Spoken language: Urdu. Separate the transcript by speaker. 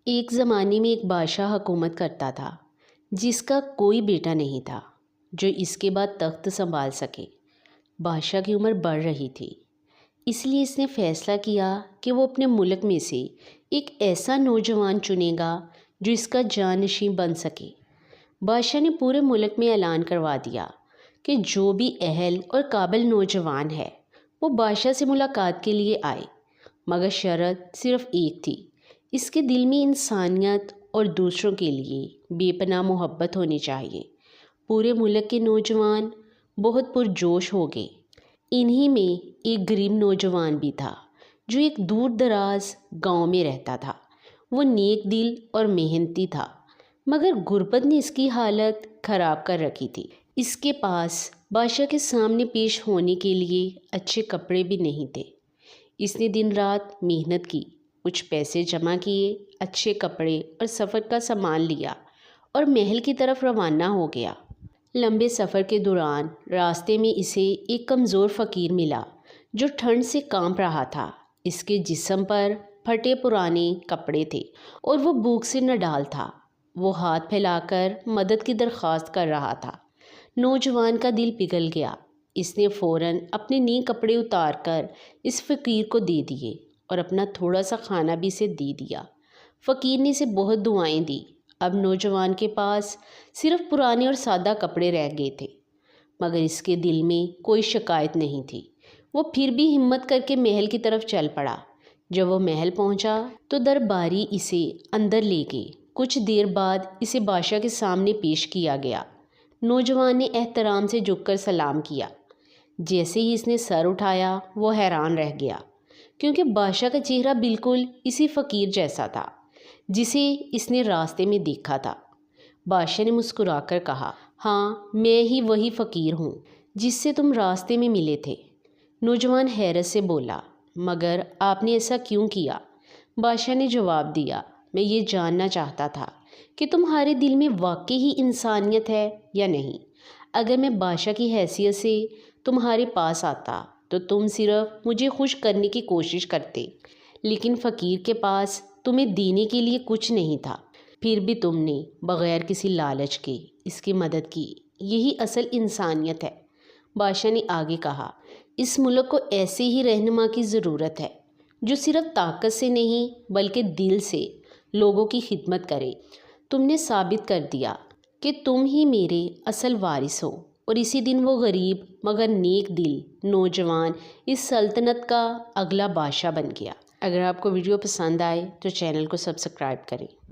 Speaker 1: ایک زمانے میں ایک بادشاہ حکومت کرتا تھا جس کا کوئی بیٹا نہیں تھا جو اس کے بعد تخت سنبھال سکے۔ بادشاہ کی عمر بڑھ رہی تھی، اس لیے اس نے فیصلہ کیا کہ وہ اپنے ملک میں سے ایک ایسا نوجوان چنے گا جو اس کا جانشین بن سکے۔ بادشاہ نے پورے ملک میں اعلان کروا دیا کہ جو بھی اہل اور قابل نوجوان ہے وہ بادشاہ سے ملاقات کے لیے آئے، مگر شرط صرف ایک تھی، اس کے دل میں انسانیت اور دوسروں کے لیے بے پناہ محبت ہونی چاہیے۔ پورے ملک کے نوجوان بہت پرجوش ہو گئے۔ انہی میں ایک غریب نوجوان بھی تھا جو ایک دور دراز گاؤں میں رہتا تھا۔ وہ نیک دل اور محنتی تھا، مگر غربت نے اس کی حالت خراب کر رکھی تھی۔ اس کے پاس بادشاہ کے سامنے پیش ہونے کے لیے اچھے کپڑے بھی نہیں تھے۔ اس نے دن رات محنت کی، کچھ پیسے جمع کیے، اچھے کپڑے اور سفر کا سامان لیا اور محل کی طرف روانہ ہو گیا۔ لمبے سفر کے دوران راستے میں اسے ایک کمزور فقیر ملا جو ٹھنڈ سے کانپ رہا تھا۔ اس کے جسم پر پھٹے پرانے کپڑے تھے اور وہ بھوک سے نڈال تھا۔ وہ ہاتھ پھیلا کر مدد کی درخواست کر رہا تھا۔ نوجوان کا دل پگھل گیا۔ اس نے فوراً اپنے نئے کپڑے اتار کر اس فقیر کو دے دیے اور اپنا تھوڑا سا کھانا بھی اسے دے دیا۔ فقیر نے اسے بہت دعائیں دی۔ اب نوجوان کے پاس صرف پرانے اور سادہ کپڑے رہ گئے تھے، مگر اس کے دل میں کوئی شکایت نہیں تھی۔ وہ پھر بھی ہمت کر کے محل کی طرف چل پڑا۔ جب وہ محل پہنچا تو درباری اسے اندر لے گئے۔ کچھ دیر بعد اسے بادشاہ کے سامنے پیش کیا گیا۔ نوجوان نے احترام سے جھک کر سلام کیا۔ جیسے ہی اس نے سر اٹھایا وہ حیران رہ گیا، کیونکہ بادشاہ کا چہرہ بالکل اسی فقیر جیسا تھا جسے اس نے راستے میں دیکھا تھا۔ بادشاہ نے مسکرا کر کہا، ہاں، میں ہی وہی فقیر ہوں جس سے تم راستے میں ملے تھے۔ نوجوان حیرت سے بولا، مگر آپ نے ایسا کیوں کیا؟ بادشاہ نے جواب دیا، میں یہ جاننا چاہتا تھا کہ تمہارے دل میں واقعی ہی انسانیت ہے یا نہیں۔ اگر میں بادشاہ کی حیثیت سے تمہارے پاس آتا تو تم صرف مجھے خوش کرنے کی کوشش کرتے، لیکن فقیر کے پاس تمہیں دینے کے لیے کچھ نہیں تھا، پھر بھی تم نے بغیر کسی لالچ کے اس کی مدد کی۔ یہی اصل انسانیت ہے۔ بادشاہ نے آگے کہا، اس ملک کو ایسے ہی رہنما کی ضرورت ہے جو صرف طاقت سے نہیں بلکہ دل سے لوگوں کی خدمت کرے۔ تم نے ثابت کر دیا کہ تم ہی میرے اصل وارث ہو، اور اسی دن وہ غریب مگر نیک دل نوجوان اس سلطنت کا اگلا بادشاہ بن گیا۔ اگر آپ کو ویڈیو پسند آئے تو چینل کو سبسکرائب کریں۔